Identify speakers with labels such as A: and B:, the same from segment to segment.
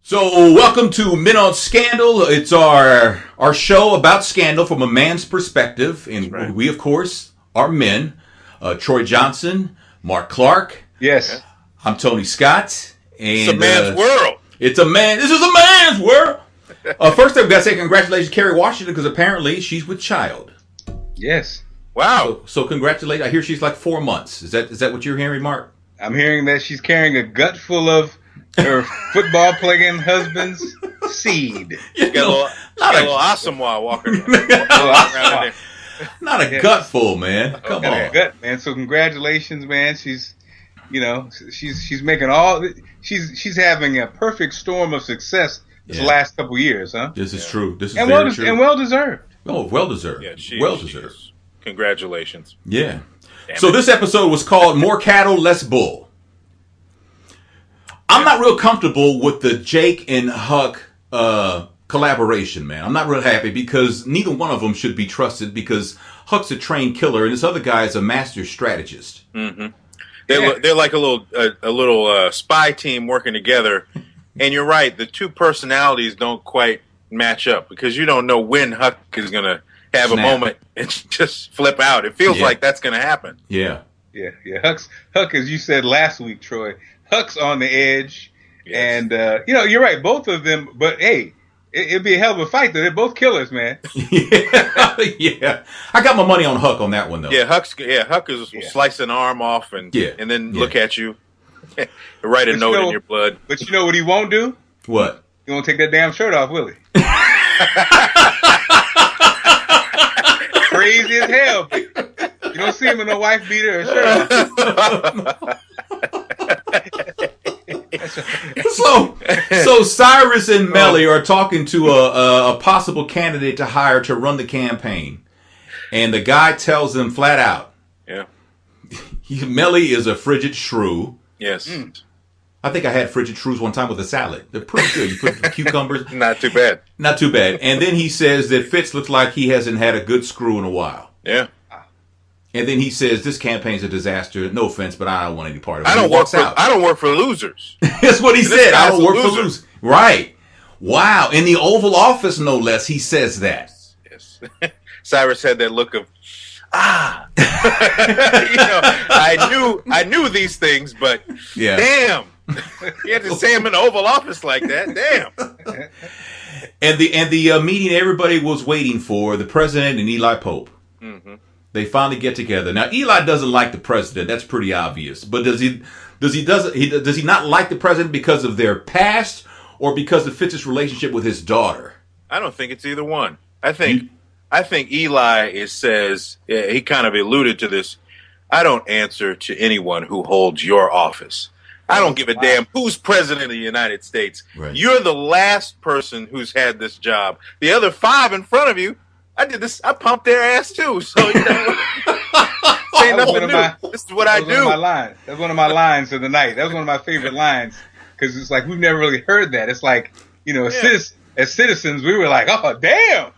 A: So, welcome to Men on Scandal. It's our show about scandal from a man's perspective. And
B: right.
A: We, of course, are men. Troy Johnson, Mark Clark.
C: Yes.
A: I'm Tony Scott. And,
B: It's a man's world.
A: This is a man's world. First, I've got to say congratulations to Kerry Washington because apparently she's with child.
C: Yes.
B: Wow.
A: So congratulations. I hear she's like 4 months. Is that what you're hearing, Mark?
C: I'm hearing that she's carrying a gut full of her football playing husband's seed.
A: You
B: Got a
A: know,
B: little Asamoah walking around there.
A: not a
C: Yes.
A: gutful, man. Come
C: Got a
A: on.
C: gut, man. So congratulations, man. She's making she's having a perfect storm of success this last couple years, huh?
A: This is true. This is
C: And
A: very true.
C: well deserved.
A: Oh, well deserved.
B: Yeah,
A: well
B: she
A: deserved.
B: is. Congratulations.
A: Yeah.
B: Damn
A: So
B: it.
A: this episode was called More Cattle, Less Bull. I'm not real comfortable with the Jake and Huck collaboration, man. I'm not real happy because neither one of them should be trusted because Huck's a trained killer and this other guy is a master strategist.
B: Mm-hmm. They're like a little spy team working together. And you're right, the two personalities don't quite match up because you don't know when Huck is going to have
A: Snap.
B: a moment and just flip out. It feels like that's going to happen.
A: Yeah.
C: Yeah. Huck, as you said last week, Troy. Huck's on the edge,
B: Yes.
C: and you're right, both of them. But hey, it'd be a hell of a fight. Though they're both killers, man.
A: Yeah. I got my money on Huck on that one though.
B: Yeah, Huck is slice an arm off and then look at you, write a
C: But
B: note
C: you know-
B: in your blood.
C: But you know what he won't do?
A: What?
C: He won't take that damn shirt off, will he? Crazy as hell. You don't see him in a wife beater or shirt off.
A: So Cyrus and Melly are talking to a possible candidate to hire to run the campaign, and the guy tells them flat out,
B: Yeah.
A: Melly is a frigid shrew.
B: Yes.
A: I think I had frigid shrews one time with a salad. They're pretty good. You put cucumbers.
B: Not too bad.
A: Not too bad. And then he says that Fitz looks like he hasn't had a good screw in a while.
B: Yeah.
A: And then he says this campaign's a disaster. No offense, but I don't want any part of it.
B: I
A: He
B: don't work
A: walks
B: for
A: out.
B: I don't work for losers.
A: That's what he
B: This
A: said. I
B: guy's
A: don't
B: a
A: work for
B: loser.
A: losers. Right. Wow. In the Oval Office, no less, he says that.
B: Yes. Cyrus had that look of I knew these things, but damn. You had to say him in the Oval Office like that. Damn.
A: And the meeting everybody was waiting for, the president and Eli Pope.
B: Mm-hmm.
A: They finally get together. Now Eli doesn't like the president. That's pretty obvious. But does he not like the president because of their past or because of Fitz's relationship with his daughter?
B: I don't think it's either one. I think Eli says he kind of alluded to this. I don't answer to anyone who holds your office. I don't give a damn who's president of the United States.
A: Right.
B: You're the last person who's had this job. The other 5 in front of you, I did this. I pumped their ass too. So say nothing new. This is what I do.
C: That's one of my lines of the night. That was one of my favorite lines because it's like we've never really heard that. It's like as citizens, we were like, oh damn.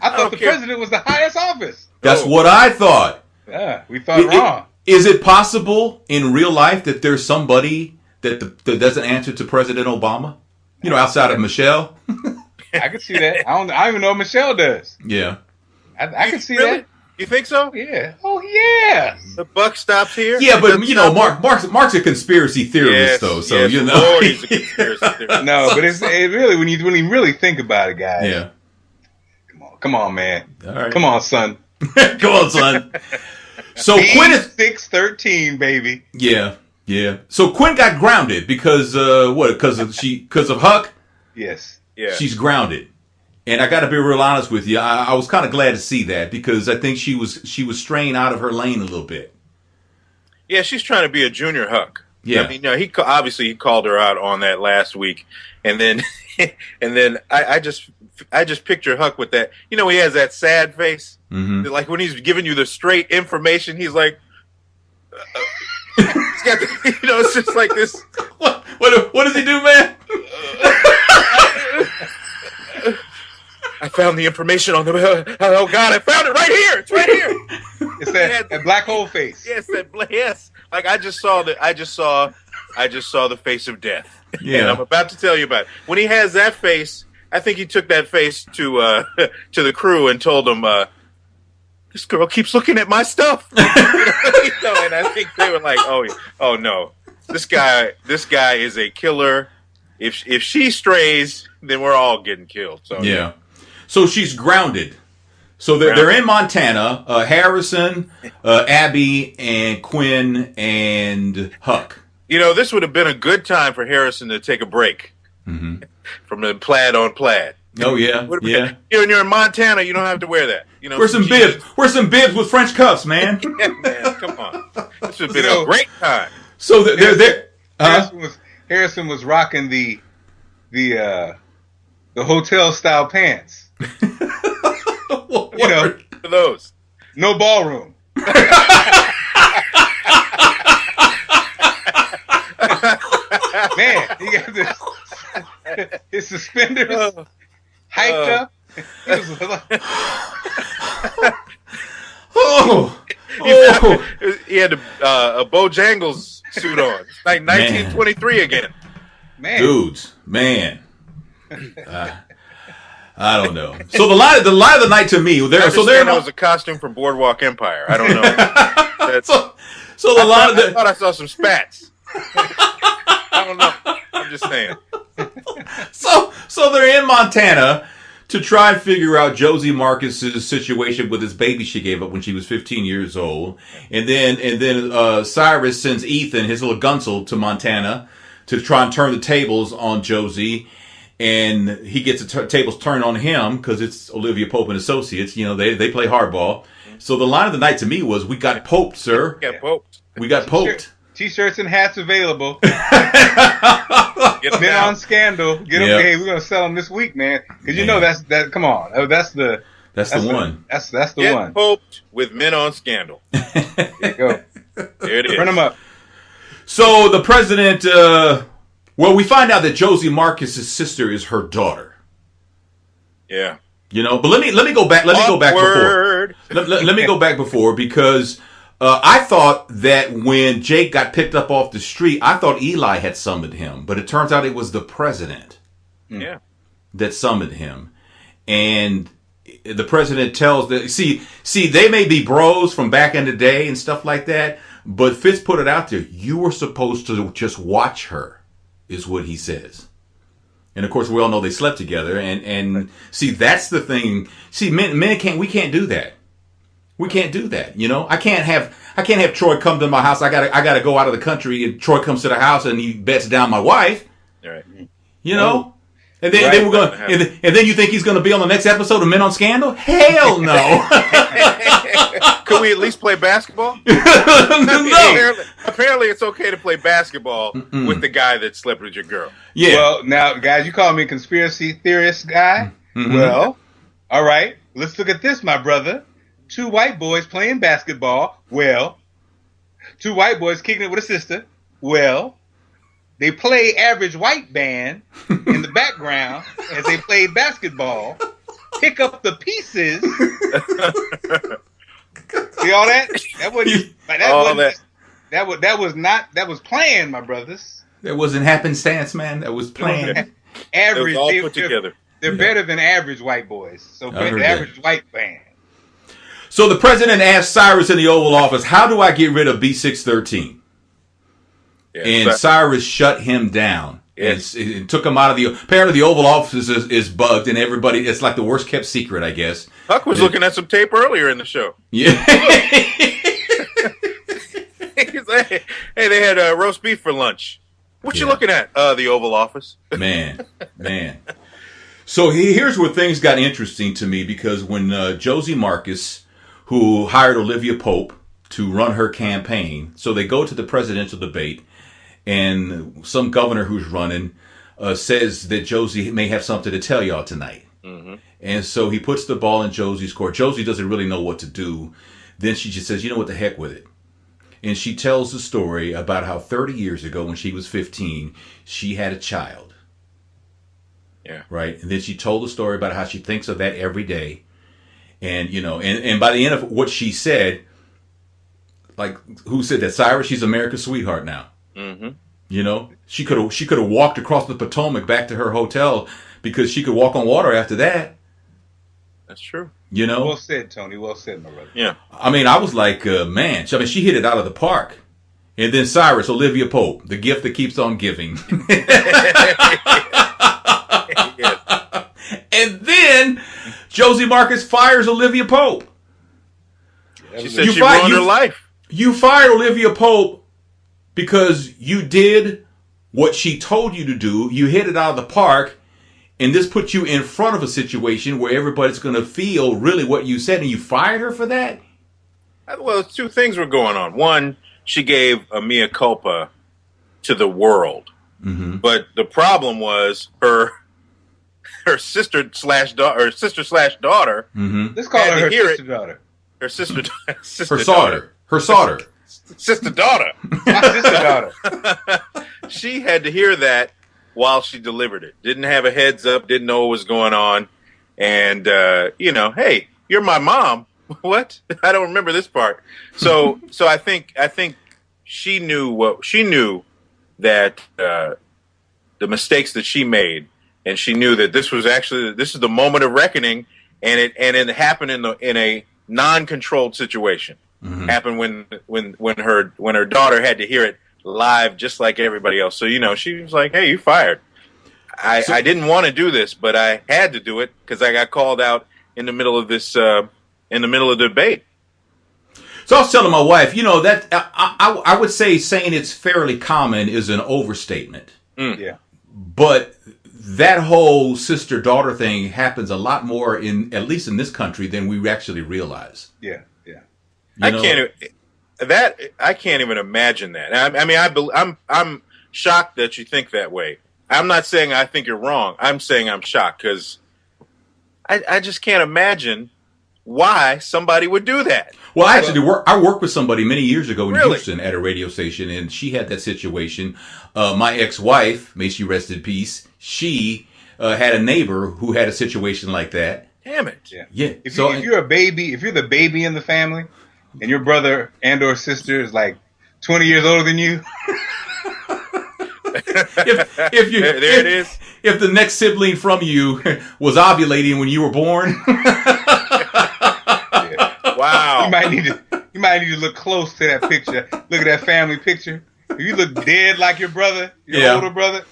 C: I thought the president was the highest office.
A: That's what I thought.
C: Yeah, we thought wrong.
A: Is it possible in real life that there's somebody that doesn't answer to President Obama? You know, outside of Michelle?
C: I can see that. I don't even know if Michelle does.
A: Yeah.
C: I can see
B: Really?
C: that.
B: You think so?
C: Yeah. Oh yeah.
B: The buck stops here.
A: Yeah, but you know, Mark's a conspiracy theorist, though. So you know,
B: Lord, he's a conspiracy theorist.
C: No, but it's really when you really think about it, guys.
A: Yeah.
C: Come on, man.
A: All right.
C: Come on, son.
A: Come on, son. So Quinn is
C: 613, baby.
A: Yeah. So Quinn got grounded because because of Huck.
C: Yes.
B: Yeah.
A: She's grounded. And I got to be real honest with you. I was kind of glad to see that because I think she was straying out of her lane a little bit.
B: Yeah, she's trying to be a junior Huck.
A: Yeah.
B: I mean, he called her out on that last week, and then I just picture Huck with that. You know, he has that sad face, like when he's giving you the straight information. He's like, he's got it's just like this.
A: What does he do, man?
B: I found the information on the. Oh God! I found it right here. It's right here.
C: It's that black hole face.
B: Yes, yes. Like I just saw I just saw the face of death.
A: Yeah.
B: And I'm about to tell you about it. When he has that face, I think he took that face to to the crew and told them, this girl keeps looking at my stuff. And I think they were like, oh no, this guy is a killer. If she strays, then we're all getting killed. So
A: yeah. So she's grounded. So they're in Montana. Harrison, Abby, and Quinn, and Huck.
B: This would have been a good time for Harrison to take a break from the plaid on plaid.
A: Oh yeah, yeah.
B: You're in Montana. You don't have to wear that.
A: Wear some bibs. Wear some bibs with French cuffs, man.
B: Yeah, man, come on. This would have been a great time.
A: So they're there.
C: Harrison was rocking the hotel style pants.
B: For those.
C: No ballroom. Man, he got his suspenders hiked up. He was like,
B: he had a Bojangles suit on. It's like 1923 again.
C: Man.
A: Dudes, man. I don't know. So the lie of the night to me, that
B: was a costume from Boardwalk Empire. I don't know.
A: so the lie of the
B: I thought I saw some spats. I don't know. I'm just saying.
A: So they're in Montana to try and figure out Josie Marcus's situation with his baby she gave up when she was 15 years old, and then Cyrus sends Ethan, his little gunsel, to Montana to try and turn the tables on Josie. And he gets the tables turned on him because it's Olivia Pope and Associates. They play hardball. So the line of the night to me was, "We got poped, sir.
B: We got poped.
A: We got poped."
C: T-shirts and hats available. Men on Scandal. Get them. Hey, we're gonna sell them this week, man. Because that's that. Come on, that's the
A: one.
C: That's the
B: Get
C: one.
B: Poped with Men on Scandal.
C: There you go.
B: There it is.
C: Print them up.
A: So the president. Well, we find out that Josie Marcus's sister is her daughter.
B: Yeah.
A: But let me go back. Let me go back before. Let me go back before because I thought that when Jake got picked up off the street, I thought Eli had summoned him, but it turns out it was the president.
B: Yeah.
A: That summoned him, and the president tells that. See, they may be bros from back in the day and stuff like that, but Fitz put it out there. You were supposed to just watch her. Is what he says. And of course we all know they slept together and see that's the thing. See men we can't do that. We can't do that, I can't have Troy come to my house. I gotta go out of the country and Troy comes to the house and he bets down my wife.
B: Right.
A: And then we're gonna and then you think he's gonna be on the next episode of Men on Scandal? Hell no.
B: Could we at least play basketball?
A: No.
B: Apparently it's okay to play basketball with the guy that slept with your girl.
A: Yeah.
C: Well, now, guys, you call me a conspiracy theorist guy? Mm-hmm. Well, all right. Let's look at this, my brother. 2 white boys playing basketball. Well, 2 white boys kicking it with a sister. Well, they play Average White Band in the background as they played basketball. Pick up the pieces. See all that? That was planned, my brothers.
A: That wasn't happenstance, man. That was planned.
C: Average,
B: it was all put together.
C: They're better than average white boys. So the Average White Band.
A: So the president asked Cyrus in the Oval Office, "How do I get rid of B613?" Yeah, and Cyrus shut him down. Yes. And took him out of the. Apparently, the Oval Office is bugged, and everybody. It's like the worst kept secret, I guess.
B: Huck was looking at some tape earlier in the show.
A: Yeah.
B: He's like, hey, they had roast beef for lunch. What you looking at? The Oval Office.
A: Man. So here's where things got interesting to me because when Josie Marcus, who hired Olivia Pope to run her campaign, so they go to the presidential debate. And some governor who's running says that Josie may have something to tell y'all tonight. Mm-hmm. And so he puts the ball in Josie's court. Josie doesn't really know what to do. Then she just says, what the heck with it. And she tells the story about how 30 years ago when she was 15, she had a child.
B: Yeah.
A: Right? And then she told the story about how she thinks of that every day. And, and by the end of what she said, like, who said that? Cyrus, she's America's sweetheart now.
B: Mm-hmm.
A: You know, she could have walked across the Potomac back to her hotel because she could walk on water after that.
B: That's true.
A: You know,
C: well said, Tony. Well said, my brother.
B: Yeah.
A: I mean, I was like, man. I mean, she hit it out of the park. And then Cyrus, Olivia Pope, the gift that keeps on giving. And then Josie Marcus fires Olivia Pope.
B: She said she ruined her life.
A: You fired Olivia Pope because you did what she told you to do. You hit it out of the park. And this puts you in front of a situation where everybody's going to feel really what you said. And you fired her for that?
B: Well, two things were going on. One, she gave a mea culpa to the world. Mm-hmm. But the problem was her sister slash daughter.
A: Mm-hmm.
C: Let's call her her sister daughter.
B: Her sister
A: daughter. Her daughter.
B: Sister daughter.
C: My sister daughter.
B: She had to hear that while she delivered it. Didn't have a heads up. Didn't know what was going on. And hey, you're my mom. What? I don't remember this part. So I think she knew that the mistakes that she made, and she knew that this is the moment of reckoning, and it happened in a non-controlled situation. Mm-hmm. Happened when her daughter had to hear it live, just like everybody else. So she was like, "Hey, you fired." I didn't want to do this, but I had to do it because I got called out in the middle of this in the middle of the debate.
A: So I was telling my wife, that I would say saying it's fairly common is an overstatement.
B: Mm.
C: Yeah.
A: But that whole sister-daughter thing happens a lot more at least in this country than we actually realize.
C: Yeah, yeah.
B: I can't even imagine that. I mean, I'm shocked that you think that way. I'm not saying I think you're wrong. I'm saying I'm shocked because I just can't imagine why somebody would do that.
A: Well, I worked with somebody many years ago in
B: Really?
A: Houston at a radio station, and she had that situation. My ex-wife, may she rest in peace, she had a neighbor who had a situation like that.
B: Damn it.
A: Yeah.
C: If you're the baby in the family, and your brother and or sister is like 20 years older than you,
B: it is.
A: If the next sibling from you was ovulating when you were born,
B: wow,
C: you might need to look close to that picture. Look at that family picture. If you look dead like your brother, your older brother,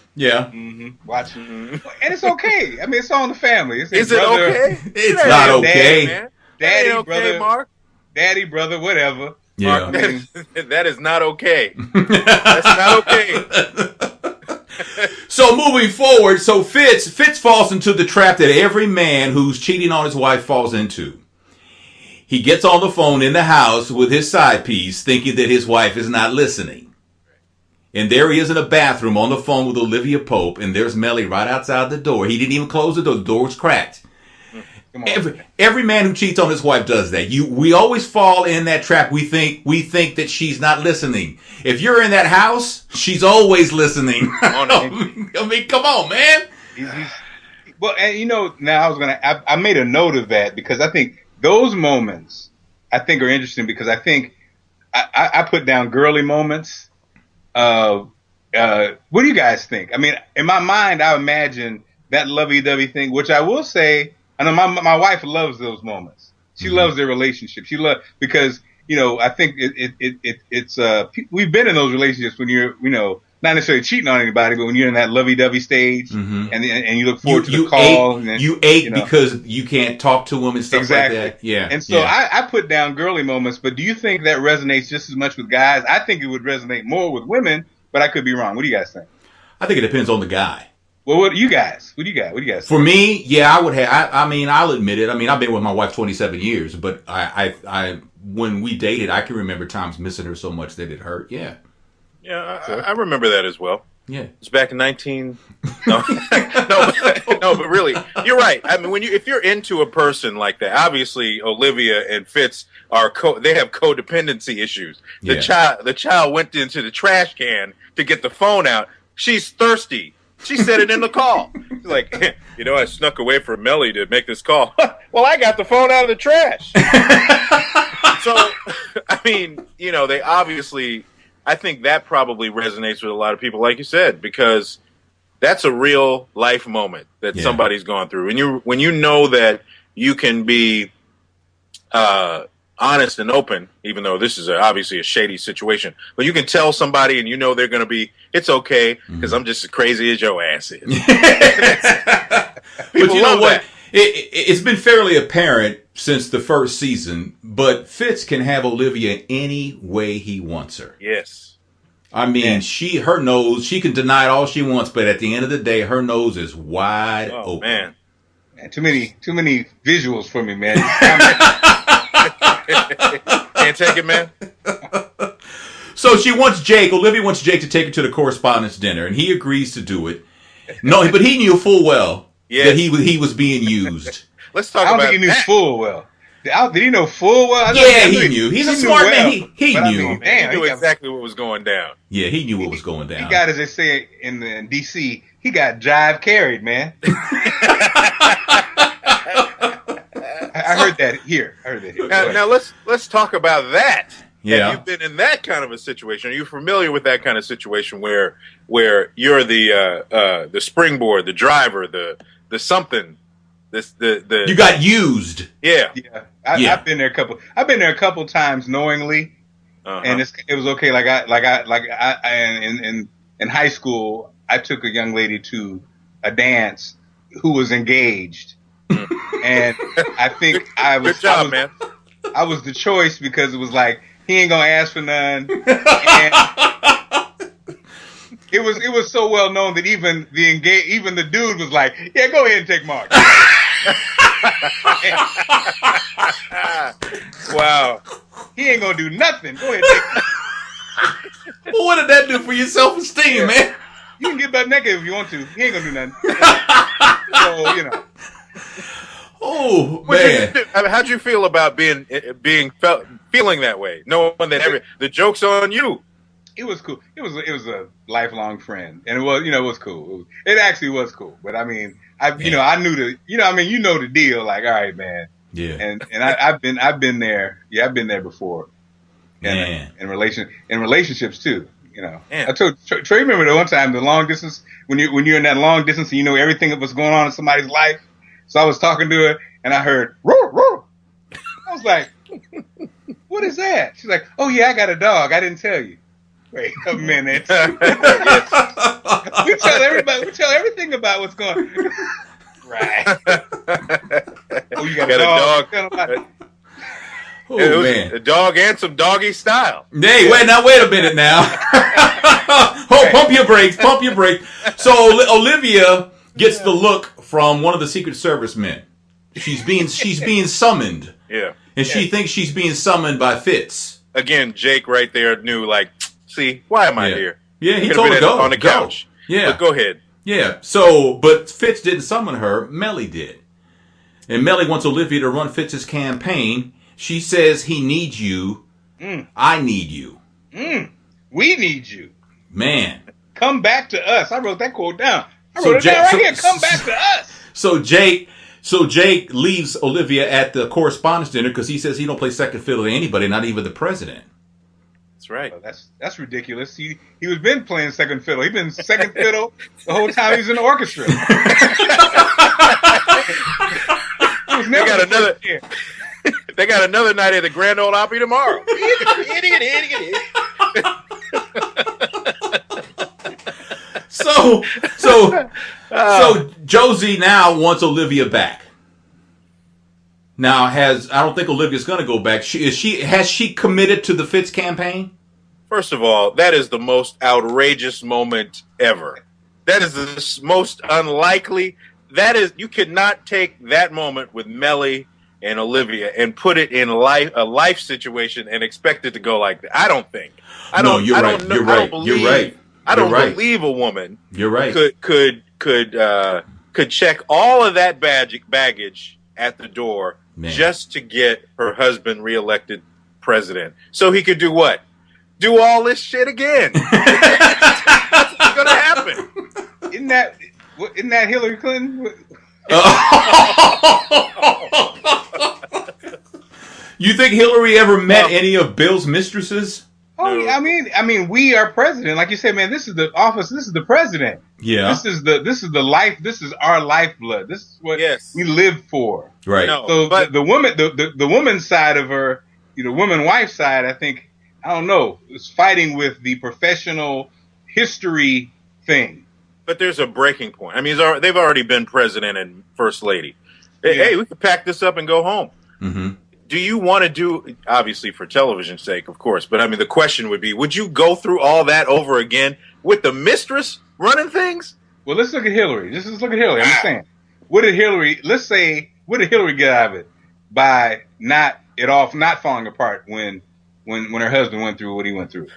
C: watch it. And it's okay. I mean, it's all in the family.
B: Is it okay?
A: It's not okay.
B: Man.
C: Daddy,
B: okay,
C: brother,
B: Mark.
C: Daddy, brother, whatever.
A: Yeah.
B: Mark, that is not okay. That's not okay.
A: So moving forward, Fitz falls into the trap that every man who's cheating on his wife falls into. He gets on the phone in the house with his side piece, thinking that his wife is not listening. And there he is in a bathroom on the phone with Olivia Pope, and there's Melly right outside the door. He didn't even close the door. The door was cracked. Every man who cheats on his wife does that. We always fall in that trap. We think that she's not listening. If you're in that house, she's always listening. I mean, come on, man.
C: Well, and now I made a note of that because I think those moments are interesting because I think I put down girly moments. What do you guys think? I mean, in my mind, I imagine that lovey-dovey thing, which I will say, I know my wife loves those moments. She loves their relationship. She loves because I think it's we've been in those relationships when you're not necessarily cheating on anybody, but when you're in that lovey-dovey stage and you look forward to the call.
A: You ache because you can't talk to them and stuff like that. Yeah.
C: And so I put down girly moments, but do you think that resonates just as much with guys? I think it would resonate more with women, but I could be wrong. What do you guys think?
A: I think it depends on the guy.
C: Well, what do you guys? What do you guys?
A: For me, yeah, I would have. I mean, I'll admit it. I mean, I've been with my wife 27 years, but I when we dated, I can remember times missing her so much that it hurt. Yeah.
B: Yeah, I remember that as well.
A: Yeah,
B: it's back in 19. No, but really, you're right. I mean, if you're into a person like that, obviously Olivia and Fitz they have codependency issues. The child went into the trash can to get the phone out. She's thirsty. She said it in the call. She's like, I snuck away from Melly to make this call. Well, I got the phone out of the trash. So, I mean, they obviously I think that probably resonates with a lot of people, like you said, because that's a real life moment that somebody's gone through. And when you know that you can be honest and open, even though this is obviously a shady situation, but you can tell somebody and you know they're going to be, it's okay because I'm just as crazy as your ass is.
A: But you know what? It's been fairly apparent since the first season, but Fitz can have Olivia any way he wants her.
B: Yes.
A: I mean, her nose, she can deny it all she wants, but at the end of the day, her nose is wide open.
B: Man,
C: too many visuals for me, man.
B: Can't take it, man.
A: So Olivia wants Jake to take her to the correspondence dinner, and he agrees to do it. No, but he knew full well that he was being used.
B: Let's talk about that.
C: I don't think he knew full well. Did he know full well?
A: He knew. He's a smart man. He knew.
B: He knew exactly what was going down.
A: Yeah, he knew what was going down.
C: He got, as they say in D.C., he got jive carried, man. I heard that here.
B: Now let's talk about that.
A: Yeah.
B: Have you been in that kind of a situation? Are you familiar with that kind of situation where you're the springboard, the driver, the something? You
A: got used.
B: Yeah.
C: I've been there a couple times knowingly, and it was okay. In high school, I took a young lady to a dance who was engaged, and I think I was.
B: Good job, man.
C: I was the choice because it was like he ain't gonna ask for none. And it was so well known that even the dude was like, "Yeah, go ahead and take Mark."
B: Wow.
C: He ain't gonna do nothing. Go ahead and take Mark.
A: Well, what did that do for your self-esteem, man?
C: You can get butt naked if you want to. He ain't gonna do nothing. So, you know.
A: Oh, man.
B: How'd you feel about feeling that way, knowing that the joke's on you?
C: It was cool. It was a lifelong friend, and it was cool. It actually was cool. But I mean, I knew the deal. Like, all right, man.
A: Yeah.
C: And I've been there. Yeah, I've been there before.
A: Man.
C: In relationships too. You know,
B: Man.
C: I told Trey. Remember the one time the long distance when you're in that long distance and you know everything that was going on in somebody's life. So I was talking to her and I heard roar roar. I was like, "What is that?" She's like, "Oh yeah, I got a dog. I didn't tell you." Wait a minute. We tell everything about what's going on. Right. Oh, you got a dog.
A: Oh, man.
B: A dog and some doggy style.
A: Hey, wait a minute now. Pump your brakes. So Olivia gets the look from one of the Secret Service men. She's being summoned.
B: Yeah.
A: And she thinks she's being summoned by Fitz.
B: Again, Jake right there knew, like, see, why am I here?
A: Yeah, he told her go.
B: On the couch.
A: Yeah.
B: But go ahead.
A: Yeah. But Fitz didn't summon her. Melly did. And Melly wants Olivia to run Fitz's campaign. She says he needs you. I need you.
C: We need you.
A: Man.
C: Come back to us. I wrote that quote down. I wrote it down right here. Come back to us. So Jake
A: leaves Olivia at the correspondence dinner because he says he don't play second fiddle to anybody, not even the president.
B: That's right.
C: Well, that's ridiculous. He was been playing second fiddle. He's been second fiddle the whole time he was in the orchestra.
B: They got another night at the Grand Ole Opry tomorrow.
A: So Josie now wants Olivia back. Now I don't think Olivia's going to go back. Has she committed to the Fitz campaign?
B: First of all, that is the most outrageous moment ever. That is the most unlikely. You could not take that moment with Melly and Olivia and put it in a life situation and expect it to go like that. I don't think.
A: You're right.
B: I don't believe a woman.
A: You're right.
B: Could check all of that baggage at the door just to get her husband reelected president, so he could do what? Do all this shit again. That's what's gonna happen.
C: Isn't that Hillary Clinton?
A: You think Hillary ever met any of Bill's mistresses?
C: Oh,
B: No.
C: yeah, I mean, we are president. Like you said, man, this is the office. This is the president.
A: Yeah.
C: This is the life. This is our lifeblood. This is what
B: Yes.
C: we live for.
A: Right.
B: No.
C: So
B: But-
C: the woman, the woman's side of her, woman wife side, I think, I don't know, is fighting with the professional history thing.
B: But there's a breaking point. I mean, they've already been president and first lady. Hey, we could pack this up and go home.
A: Mm-hmm.
B: Do you want to do, obviously for television's sake, of course, but I mean, the question would be, would you go through all that over again with the mistress running things?
C: Well, let's look at Hillary. Let's look at Hillary. I'm just saying, what did Hillary get out of it by not falling apart when her husband went through what he went through?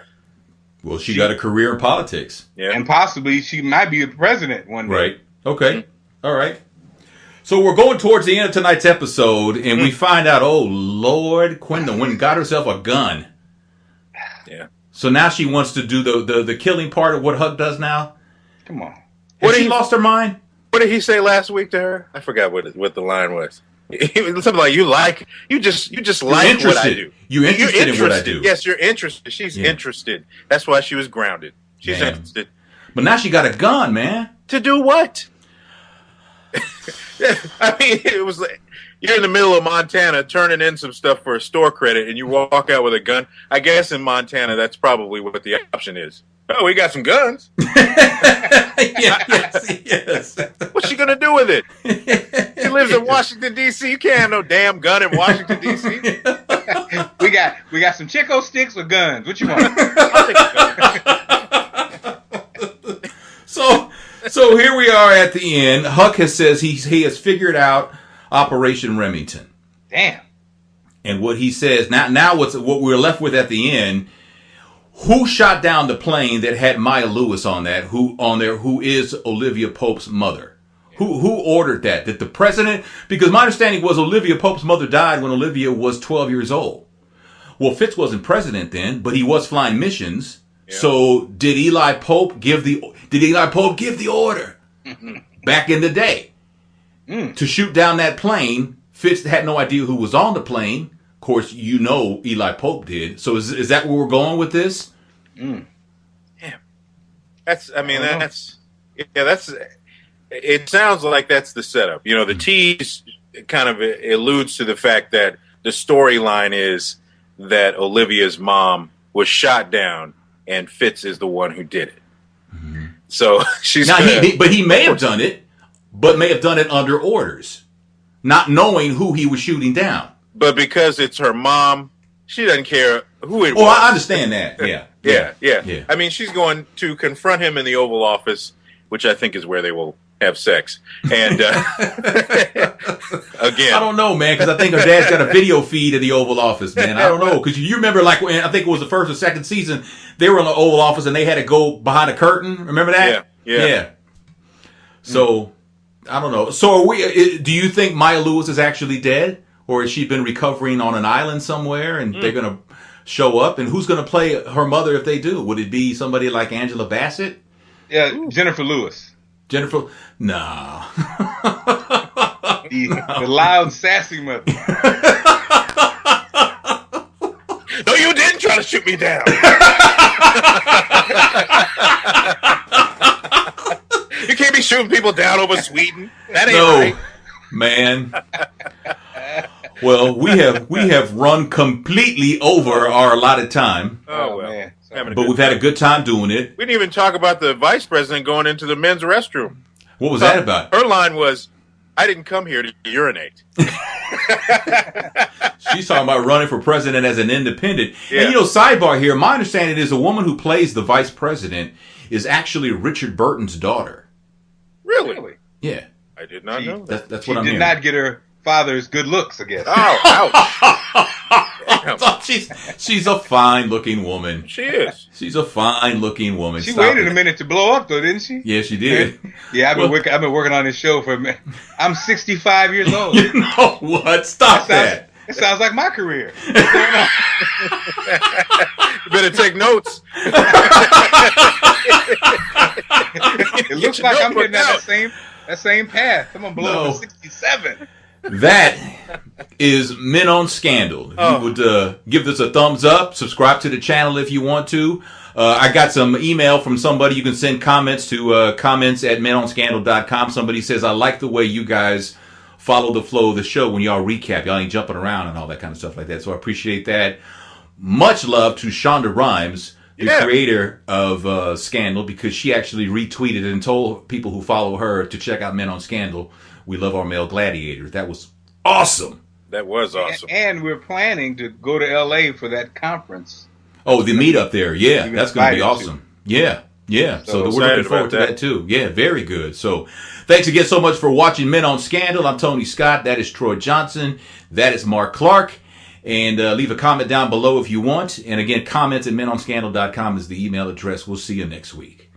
A: Well, she got a career in politics.
B: Yeah.
C: And possibly she might be the president one day.
A: Right. Okay. All right. So we're going towards the end of tonight's episode, and we find out, oh, Lord, Quinlan went and got herself a gun.
B: Yeah.
A: So now she wants to do the killing part of what Huck does now.
C: Come on.
A: Has she lost her mind?
B: What did he say last week to her? I forgot what the line was. Something like you just like what I do.
A: You're interested in what I do.
B: Yes, you're interested. She's interested. That's why she was grounded. She's
A: Man.
B: interested.
A: But now she got a gun, man.
B: To do what? I mean, it was like you're in the middle of Montana turning in some stuff for a store credit, and you walk out with a gun. I guess in Montana, that's probably what the option is. Oh, we got some guns.
A: yes.
B: What's she gonna do with it? She lives in Washington D.C. You can't have no damn gun in Washington D.C.
C: We got some Chico sticks or guns. What you want?
B: I'll take a gun.
A: So here we are at the end. Huck says he has figured out Operation Remington.
C: Damn.
A: And what he says now what we're left with at the end, who shot down the plane that had Maya Lewis on who is Olivia Pope's mother? Who ordered that? Did the president? Because my understanding was Olivia Pope's mother died when Olivia was 12 years old. Well, Fitz wasn't president then, but he was flying missions. Yeah. So did Eli Pope give the order back in the day to shoot down that plane? Fitz had no idea who was on the plane. Of course, Eli Pope did. So is that where we're going with this?
B: Yeah. It sounds like that's the setup. The tease kind of alludes to the fact that the storyline is that Olivia's mom was shot down and Fitz is the one who did it. Mm-hmm. So she's
A: he may have done it, but may have done it under orders, not knowing who he was shooting down.
B: But because it's her mom, she doesn't care who it was.
A: Oh, I understand that. Yeah.
B: I mean, she's going to confront him in the Oval Office, which I think is where they will have sex. And again,
A: I don't know, man, because I think her dad's got a video feed of the Oval Office, man. I don't know, because you remember, like, when I think it was the first or second season, they were in the Oval Office and they had to go behind a curtain. Remember that?
B: Yeah.
A: So I don't know. So do you think Maya Lewis is actually dead, or has she been recovering on an island somewhere and they're going to show up? And who's going to play her mother if they do? Would it be somebody like Angela Bassett?
C: Yeah, Jennifer Lewis.
A: Nah.
C: The loud, sassy mother.
B: No, you didn't try to shoot me down. You can't be shooting people down over Sweden. That ain't right.
A: Man. Well, we have run completely over our allotted time.
B: Oh well. Man.
A: But we've had a good time doing it.
B: We didn't even talk about the vice president going into the men's restroom.
A: What was that about?
B: Her line was, I didn't come here to urinate.
A: She's talking about running for president as an independent.
B: Yeah.
A: And sidebar here, my understanding is the woman who plays the vice president is actually Richard Burton's daughter.
B: Really?
A: Yeah.
B: I did not know that.
A: That's what I'm
C: hearing. She did not get her father's good looks, I guess.
B: Oh, ouch.
A: She's a fine-looking woman.
B: She is.
A: She's a fine-looking woman.
C: She waited a minute to blow up, though, didn't she?
A: Yeah, she did.
C: Yeah, I've been working on this show for a minute. I'm 65 years old.
A: You know what? Stop that.
C: It sounds like my career.
B: You better take notes.
C: It looks like I'm getting that same path. I'm gonna blow up at 67.
A: That is Men on Scandal. If you would give this a thumbs up, subscribe to the channel if you want to. I got some email from somebody. You can send comments to comments@menonscandal.com. Somebody says, I like the way you guys follow the flow of the show when y'all recap. Y'all ain't jumping around and all that kind of stuff like that. So I appreciate that. Much love to Shonda Rhimes, the creator of Scandal, because she actually retweeted and told people who follow her to check out Men on Scandal. We love our male gladiators. That was awesome.
B: That was awesome.
C: And we're planning to go to L.A. for that conference.
A: Oh, the meetup there. Yeah, that's going to be awesome. Yeah. So we're looking forward to that too. Yeah, very good. So thanks again so much for watching Men on Scandal. I'm Tony Scott. That is Troy Johnson. That is Mark Clark. And leave a comment down below if you want. And again, comments@menonscandal.com is the email address. We'll see you next week.